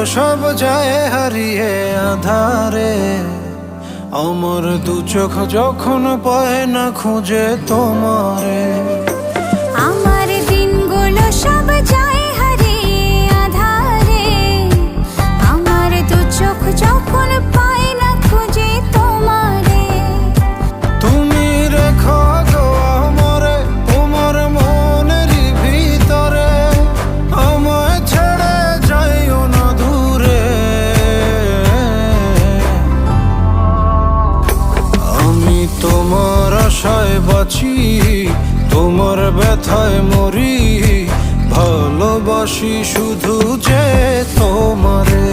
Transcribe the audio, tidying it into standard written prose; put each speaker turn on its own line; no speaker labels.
সব যায় হারিয়ে আধারে, আমার দু চোখ যখন পায় না খুঁজে তোমারে।
আমার দিনগুলো সব যায় হারিয়ে আধারে, আমার দু চোখ যখন পায় না খুঁজে তোমারে।
তুমি রেখো গো আমরে তোমার মনের ভিতরে, আমায় ছেড়ে যাইও না দূরে। আমি তোমার আশায় বাঁচি, তোমার ব্যথায় মরি, ভালোবাসি শুধু যে তোমারে।